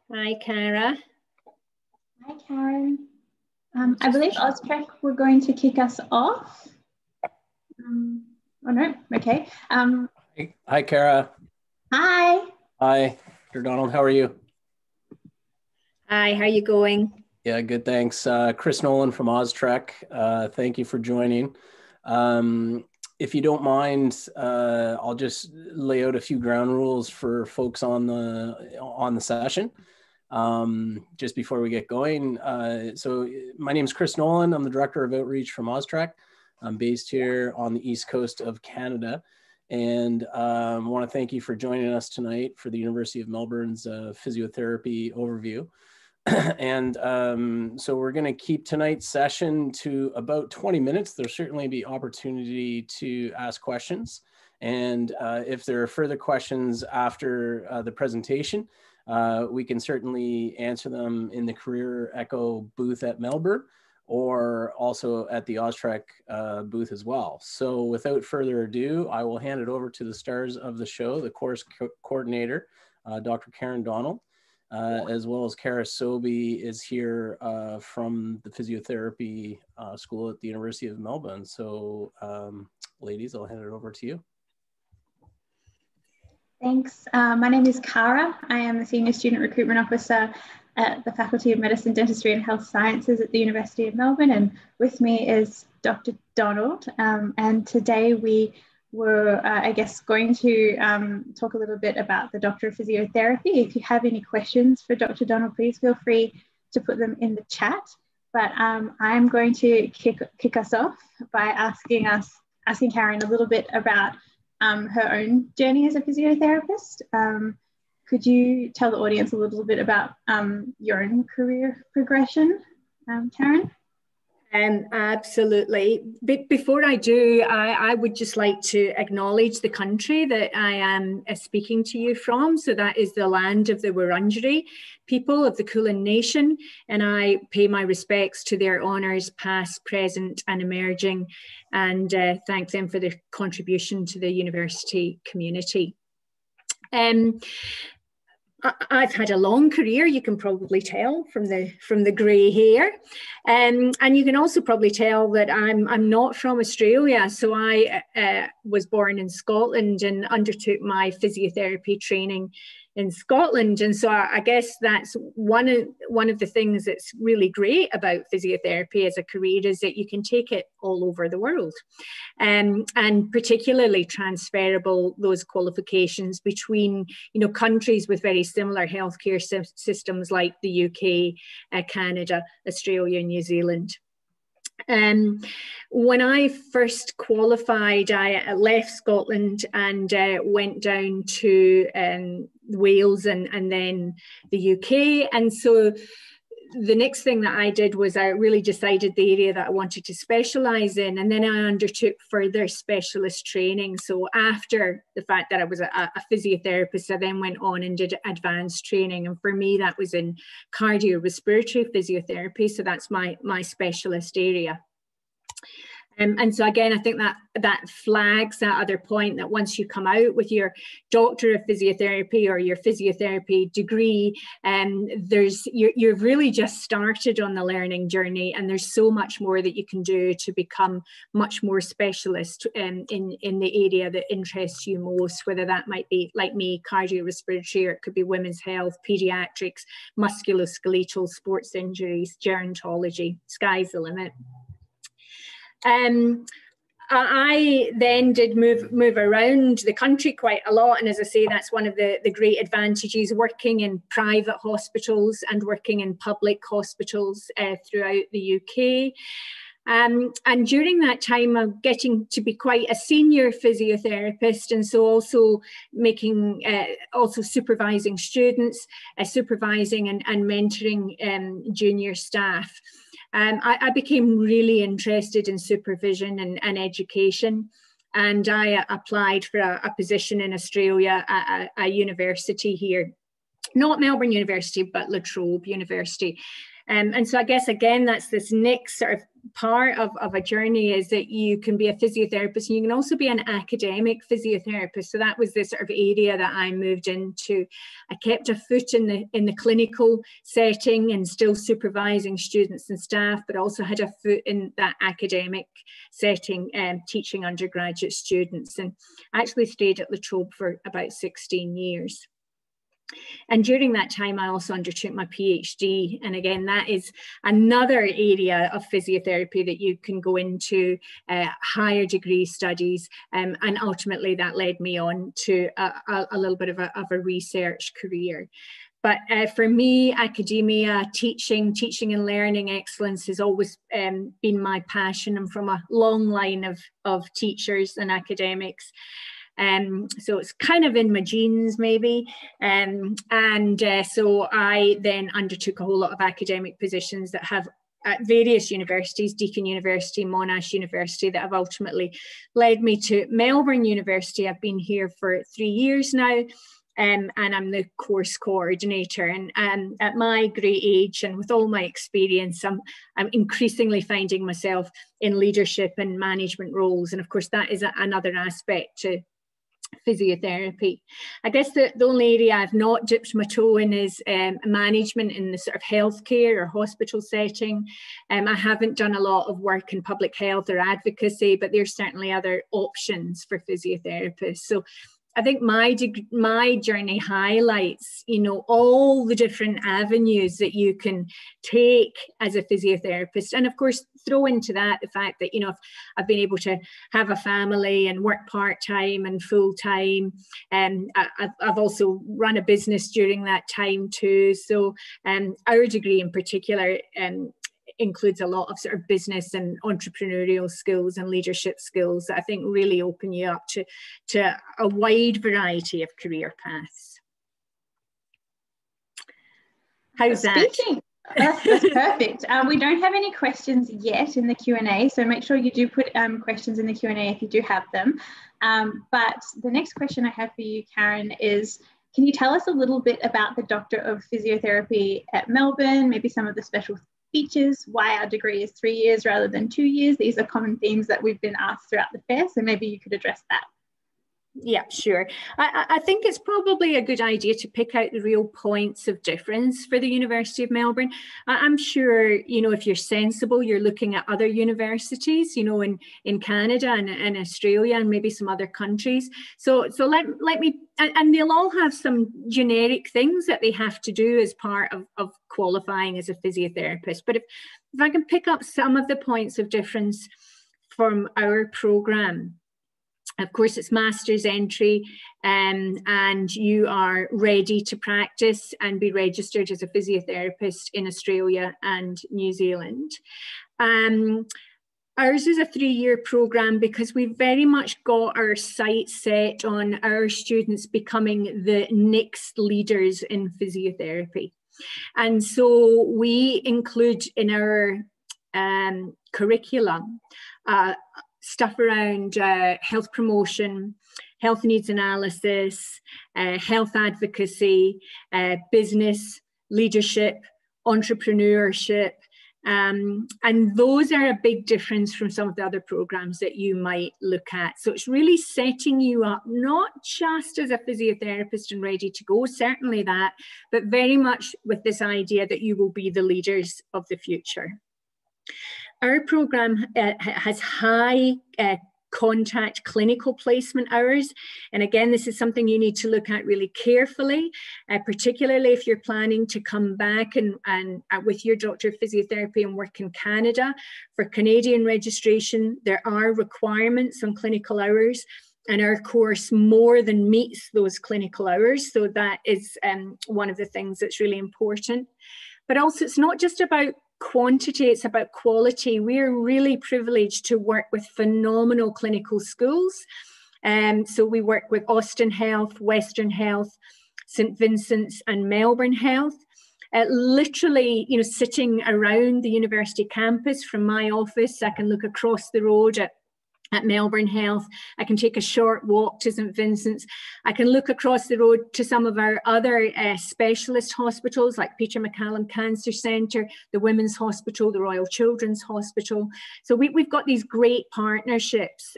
Hi, Cara. Hi, Karen. I believe OzTREKK were going to kick us off. Oh, no. Okay. Hi, Cara. Hi. Hi, Dr. Donald. How are you? Hi, how are you going? Yeah, good, thanks. Chris Nolan from OzTREKK. Thank you for joining. If you don't mind, I'll just lay out a few ground rules for folks on the session. Just before we get going. So my name is Chris Nolan. I'm the Director of Outreach from OzTREKK. I'm based here on the East Coast of Canada. And I want to thank you for joining us tonight for the University of Melbourne's physiotherapy overview. And so we're going to keep tonight's session to about 20 minutes. There'll certainly be opportunity to ask questions. And if there are further questions after the presentation, we can certainly answer them in the Career Echo booth at Melbourne, or also at the OzTREKK booth as well. So without further ado, I will hand it over to the stars of the show, the course coordinator, Dr. Karen Donald, as well as Cara Sobey is here from the physiotherapy school at the University of Melbourne. So ladies, I'll hand it over to you. Thanks. My name is Cara. I am the Senior Student Recruitment Officer at the Faculty of Medicine, Dentistry and Health Sciences at the University of Melbourne. And with me is Dr. Donald. And today we were, I guess, going to talk a little bit about the Doctor of Physiotherapy. If you have any questions for Dr. Donald, please feel free to put them in the chat. But I'm going to kick us off by asking Karen a little bit about her own journey as a physiotherapist. Could you tell the audience a little bit about your own career progression, Karen? Absolutely. But before I do, I would just like to acknowledge the country that I am speaking to you from. So that is the land of the Wurundjeri people of the Kulin Nation. And I pay my respects to their honours, past, present and emerging, and thank them for their contribution to the university community. I've had a long career, you can probably tell from the grey hair, and you can also probably tell that I'm not from Australia. So I was born in Scotland and undertook my physiotherapy training in Scotland, and so I guess that's one of the things that's really great about physiotherapy as a career, is that you can take it all over the world, and particularly transferable, those qualifications between countries with very similar healthcare systems like the UK, Canada, Australia, New Zealand. When I first qualified, I left Scotland and went down to Wales and then the UK. And so the next thing that I did was I really decided the area that I wanted to specialise in, and then I undertook further specialist training. So after the fact that I was a physiotherapist, I then went on and did advanced training, and for me that was in cardiorespiratory physiotherapy. So that's my specialist area. And so again, I think that flags that other point, that once you come out with your Doctor of Physiotherapy or your physiotherapy degree, you've really just started on the learning journey, and there's so much more that you can do to become much more specialist in the area that interests you most, whether that might be, like me, cardiorespiratory, or it could be women's health, pediatrics, musculoskeletal, sports injuries, gerontology. Sky's the limit. I then did move around the country quite a lot, and as I say, that's one of the great advantages, working in private hospitals and working in public hospitals throughout the UK. And during that time, I'm getting to be quite a senior physiotherapist, and so also also supervising students, supervising and mentoring junior staff. I became really interested in supervision and education, and I applied for a position in Australia at a university here. not Melbourne University, but La Trobe University. And so I guess, again, that's this next sort of part of a journey, is that you can be a physiotherapist and you can also be an academic physiotherapist. So that was the sort of area that I moved into. I kept a foot in the clinical setting and still supervising students and staff, but also had a foot in that academic setting, teaching undergraduate students, and actually stayed at La Trobe for about 16 years. And during that time, I also undertook my PhD. And again, that is another area of physiotherapy that you can go into higher degree studies. And ultimately, that led me on to a little bit of a research career. But for me, academia, teaching and learning excellence has always been my passion. I'm from a long line of teachers and academics. So it's kind of in my genes, maybe. So I then undertook a whole lot of academic positions that have at various universities, Deakin University, Monash University, that have ultimately led me to Melbourne University. I've been here for 3 years now. And I'm the course coordinator. And at my great age and with all my experience, I'm increasingly finding myself in leadership and management roles. And of course, that is another aspect to physiotherapy. I guess the only area I've not dipped my toe in is management in the sort of healthcare or hospital setting. I haven't done a lot of work in public health or advocacy, but there's certainly other options for physiotherapists. So I think my journey highlights, all the different avenues that you can take as a physiotherapist. And of course, throw into that the fact that, I've been able to have a family and work part-time and full-time. And I've also run a business during that time too. So our degree in particular includes a lot of sort of business and entrepreneurial skills and leadership skills that I think really open you up to a wide variety of career paths. How's that? That's perfect. We don't have any questions yet in the Q&A, so make sure you do put questions in the Q&A if you do have them. But the next question I have for you, Karen, is, can you tell us a little bit about the Doctor of Physiotherapy at Melbourne, maybe some of the special features, why our degree is 3 years rather than 2 years? These are common themes that we've been asked throughout the fair, so maybe you could address that. Yeah, sure. I think it's probably a good idea to pick out the real points of difference for the University of Melbourne. I'm sure, if you're sensible, you're looking at other universities, in Canada and Australia and maybe some other countries. So let me, and they'll all have some generic things that they have to do as part of qualifying as a physiotherapist. But if I can pick up some of the points of difference from our programme. Of course, it's master's entry, and you are ready to practice and be registered as a physiotherapist in Australia and New Zealand. Ours is a 3-year programme because we've very much got our sights set on our students becoming the next leaders in physiotherapy. And so we include in our curriculum stuff around health promotion, health needs analysis, health advocacy, business, leadership, entrepreneurship. And those are a big difference from some of the other programs that you might look at. So it's really setting you up, not just as a physiotherapist and ready to go, certainly that, but very much with this idea that you will be the leaders of the future. Our programme has high contact clinical placement hours. And again, this is something you need to look at really carefully, particularly if you're planning to come back and with your Doctor of Physiotherapy and work in Canada. For Canadian registration, there are requirements on clinical hours, and our course more than meets those clinical hours. So that is one of the things that's really important. But also, it's not just about quantity, it's about quality. We're really privileged to work with phenomenal clinical schools. So we work with Austin Health, Western Health, St Vincent's and Melbourne Health. Literally, sitting around the university campus from my office, I can look across the road at at Melbourne Health. I can take a short walk to St Vincent's. I can look across the road to some of our other specialist hospitals like Peter MacCallum Cancer Centre, the Women's Hospital, the Royal Children's Hospital. So we've got these great partnerships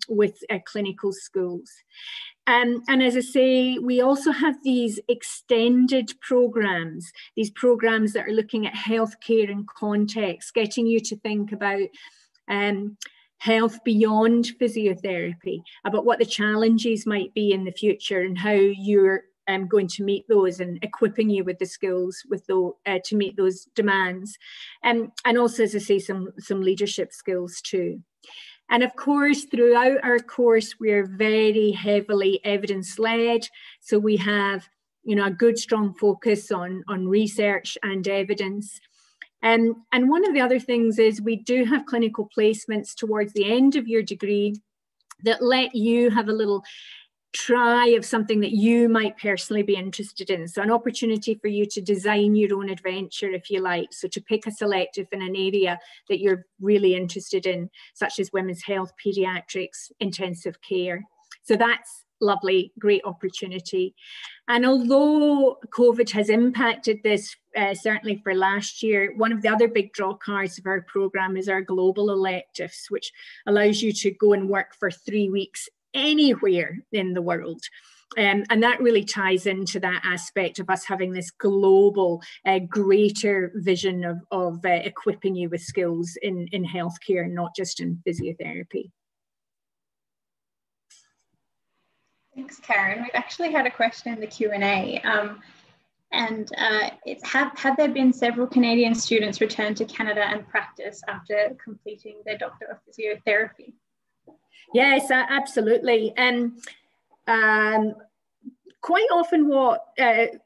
with clinical schools. And as I say, we also have these extended programs, these programs that are looking at healthcare in context, getting you to think about health beyond physiotherapy, about what the challenges might be in the future and how you're going to meet those, and equipping you with the skills with to meet those demands. And also, as I say, some leadership skills too. And of course, throughout our course, we're very heavily evidence-led. So we have, a good, strong focus on research and evidence. And one of the other things is we do have clinical placements towards the end of your degree that let you have a little try of something that you might personally be interested in. So an opportunity for you to design your own adventure, if you like. So to pick a selective in an area that you're really interested in, such as women's health, pediatrics, intensive care. So that's lovely, great opportunity. And although COVID has impacted this, certainly for last year, one of the other big draw cards of our programme is our global electives, which allows you to go and work for 3 weeks anywhere in the world. And that really ties into that aspect of us having this global, greater vision of equipping you with skills in healthcare, not just in physiotherapy. Thanks, Karen. We've actually had a question in the Q&A. Have there been several Canadian students return to Canada and practice after completing their Doctor of Physiotherapy? Yes, absolutely. And quite often what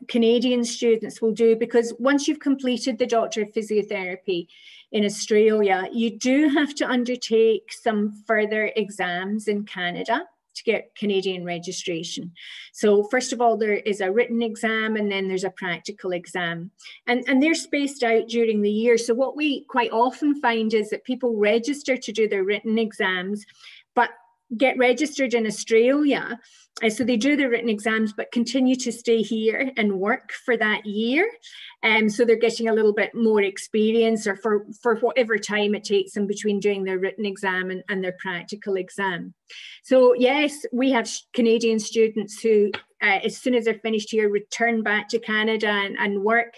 Canadian students will do, because once you've completed the Doctor of Physiotherapy in Australia, you do have to undertake some further exams in Canada to get Canadian registration. So first of all, there is a written exam, and then there's a practical exam. And they're spaced out during the year. So what we quite often find is that people register to do their written exams, but get registered in Australia. So they do their written exams, but continue to stay here and work for that year. So they're getting a little bit more experience, or for whatever time it takes them between doing their written exam and their practical exam. So yes, we have Canadian students who, as soon as they're finished here, return back to Canada and work.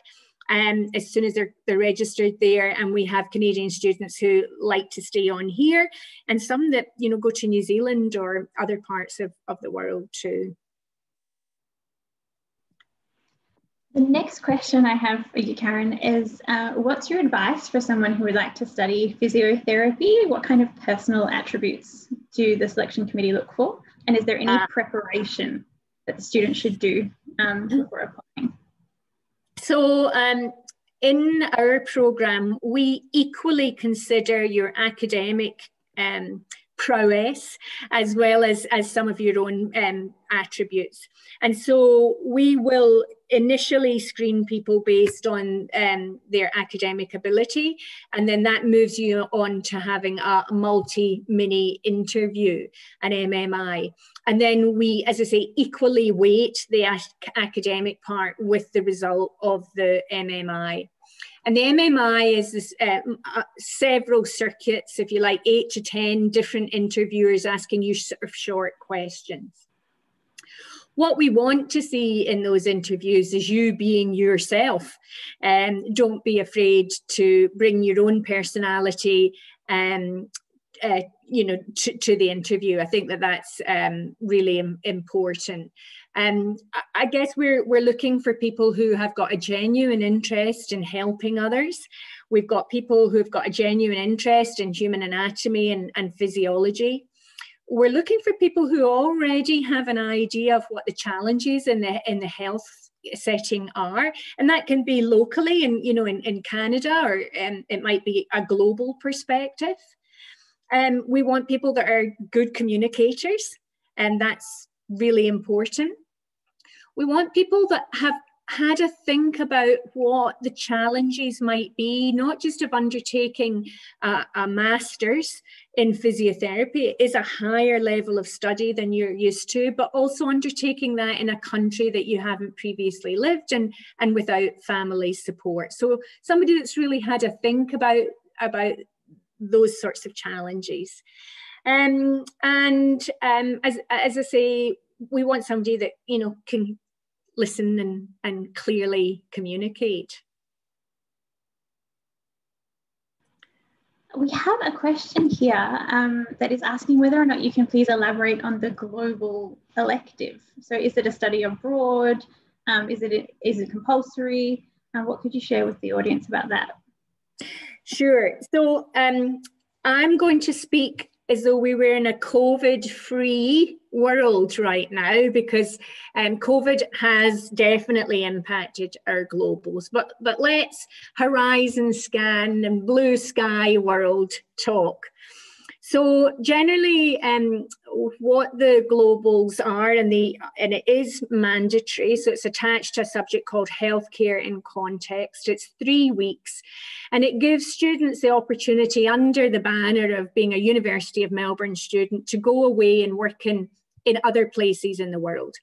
As soon as they're registered there, and we have Canadian students who like to stay on here, and some that go to New Zealand or other parts of the world too. The next question I have for you, Karen, is what's your advice for someone who would like to study physiotherapy? What kind of personal attributes do the selection committee look for? And is there any preparation that the student should do before applying? So in our programme, we equally consider your academic prowess as well as some of your own attributes. And so we will initially screen people based on their academic ability, and then that moves you on to having a multi-mini interview, an MMI. And then we, as I say, equally weight the academic part with the result of the MMI. And the MMI is this, several circuits, if you like, 8 to 10 different interviewers asking you sort of short questions. What we want to see in those interviews is you being yourself. Don't be afraid to bring your own personality to the interview. I think that's really important. I guess we're looking for people who have got a genuine interest in helping others. We've got people who've got a genuine interest in human anatomy and physiology. We're looking for people who already have an idea of what the challenges in the health setting are, and that can be locally in Canada, or it might be a global perspective. We want people that are good communicators, and that's really important. We want people that have had a think about what the challenges might be, not just of undertaking a master's in physiotherapy. It is a higher level of study than you're used to, but also undertaking that in a country that you haven't previously lived in and without family support. So somebody that's really had a think about those sorts of challenges. As I say, we want somebody that, you know, can listen and clearly communicate. We have a question here that is asking whether or not you can please elaborate on the global elective. So is it a study abroad? Is it compulsory? What could you share with the audience about that? Sure. So I'm going to speak as though we were in a COVID-free world right now, because COVID has definitely impacted our globals. But let's horizon scan and blue sky world talk. So generally, what the globals are, and it is mandatory, so it's attached to a subject called healthcare in context. It's 3 weeks, and it gives students the opportunity, under the banner of being a University of Melbourne student, to go away and work in other places in the world.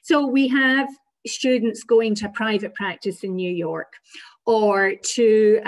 So we have students going to a private practice in New York, or to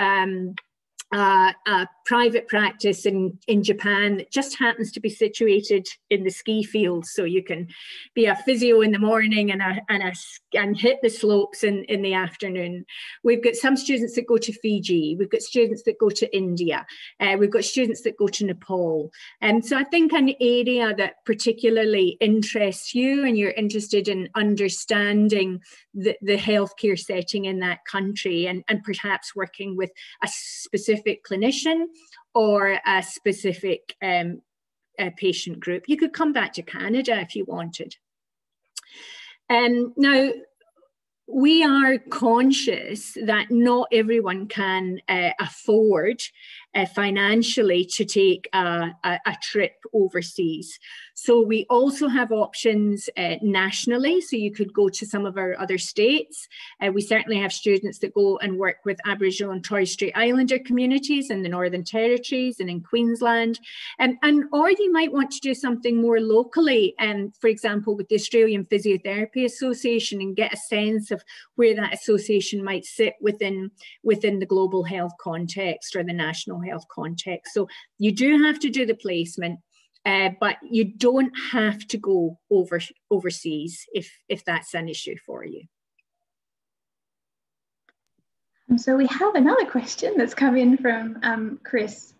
a private practice in Japan that just happens to be situated in the ski fields, so you can be a physio in the morning and hit the slopes in the afternoon. We've got some students that go to Fiji. We've got students that go to India. We've got students that go to Nepal. And so I think an area that particularly interests you, and you're interested in understanding the healthcare setting in that country, and perhaps working with a specific clinician or a specific patient group. You could come back to Canada if you wanted. Now, we are conscious that not everyone can afford financially to take a trip overseas. So we also have options nationally. So you could go to some of our other states. We certainly have students that go and work with Aboriginal and Torres Strait Islander communities in the Northern Territories and in Queensland. Or you might want to do something more locally, for example, with the Australian Physiotherapy Association, and get a sense of where that association might sit within the global health context or the national health context. So you do have to do the placement, but you don't have to go overseas if that's an issue for you. So we have another question that's come in from Chris.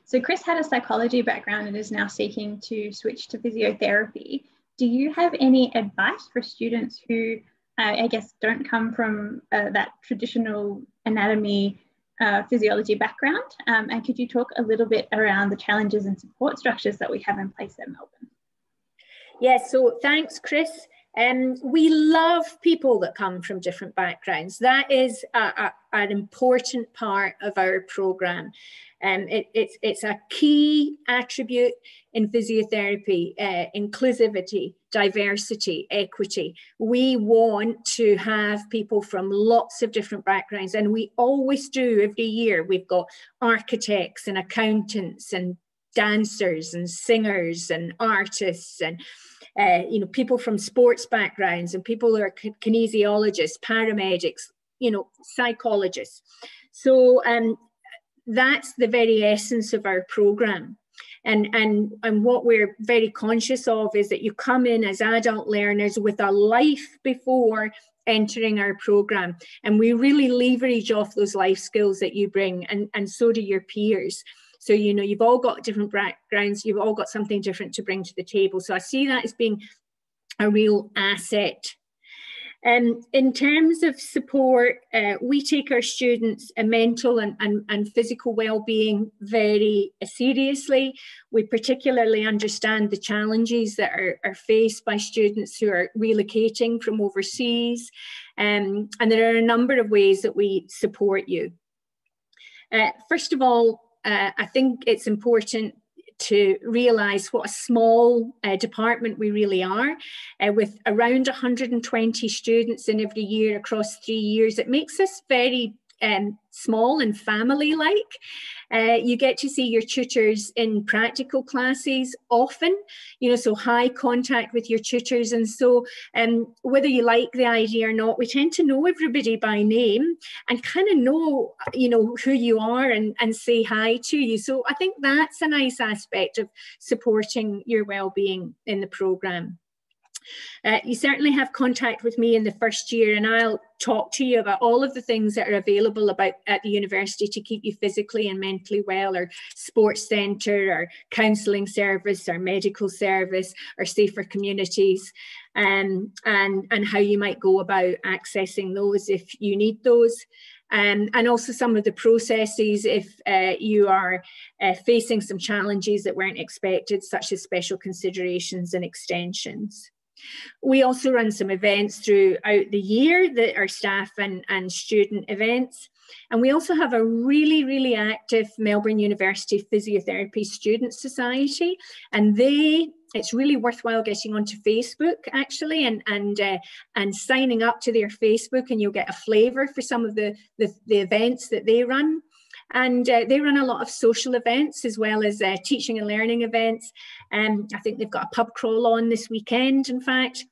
So Chris had a psychology background and is now seeking to switch to physiotherapy. Do you have any advice for students who, I guess, don't come from that traditional anatomy physiology background? And could you talk a little bit around the challenges and support structures that we have in place at Melbourne? Yes, so thanks, Chris. We love people that come from different backgrounds. That is an important part of our programme. It's a key attribute in physiotherapy: inclusivity, diversity, equity. We want to have people from lots of different backgrounds, and we always do every year. We've got architects and accountants and dancers and singers and artists, and people from sports backgrounds, and people who are kinesiologists, paramedics, psychologists. So that's the very essence of our programme. And what we're very conscious of is that you come in as adult learners with a life before entering our programme, and we really leverage off those life skills that you bring, and so do your peers. So, you've all got different backgrounds, you've all got something different to bring to the table. So I see that as being a real asset. In terms of support, we take our students' mental and physical well-being very seriously. We particularly understand the challenges that are faced by students who are relocating from overseas. And there are a number of ways that we support you. First of all, I think it's important to realise what a small department we really are, with around 120 students in every year across 3 years. It makes us very small and family-like. You get to see your tutors in practical classes often, you know, so high contact with your tutors. And so whether you like the idea or not, we tend to know everybody by name and kind of know, you know, who you are and say hi to you. So I think that's a nice aspect of supporting your well-being in the programme. You certainly have contact with me in the first year, and I'll talk to you about all of the things that are available at the university to keep you physically and mentally well, our sports centre, our counselling service, our medical service, our safer communities, and how you might go about accessing those if you need those. And also some of the processes if you are facing some challenges that weren't expected, such as special considerations and extensions. We also run some events throughout the year that are staff and student events. And we also have a really, really active Melbourne University Physiotherapy Student Society. And it's really worthwhile getting onto Facebook, actually, and signing up to their Facebook, and you'll get a flavour for some of the events that they run. And they run a lot of social events as well as teaching and learning events. I think they've got a pub crawl on this weekend, in fact.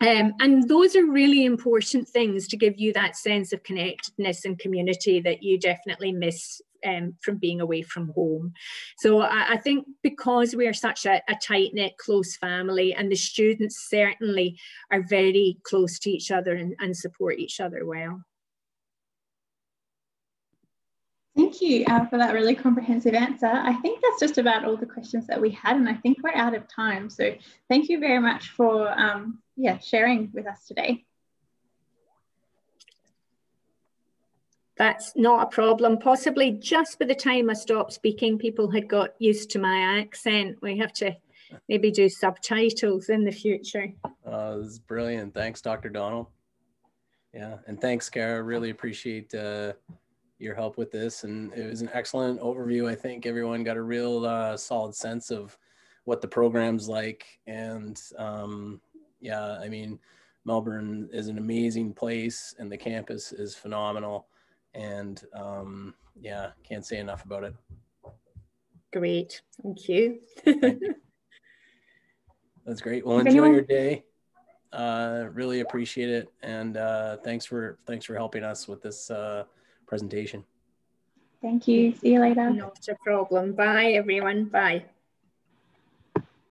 And those are really important things to give you that sense of connectedness and community that you definitely miss from being away from home. So I think because we are such a tight-knit, close family, and the students certainly are very close to each other and support each other well. Thank you for that really comprehensive answer. I think that's just about all the questions that we had, and I think we're out of time. So thank you very much for sharing with us today. That's not a problem. Possibly just by the time I stopped speaking, people had got used to my accent. We have to maybe do subtitles in the future. This is brilliant. Thanks, Dr. Donald. Yeah, and thanks, Cara. Really appreciate your help with this, and it was an excellent overview. I think everyone got a real solid sense of what the program's like, and yeah, I mean, Melbourne is an amazing place, and the campus is phenomenal, and yeah, can't say enough about it. Great, thank you. Thank you. That's great. Well, enjoy your day. Really appreciate it, and thanks for helping us with this presentation. Thank you. See you later. Not a problem. Bye, everyone. Bye.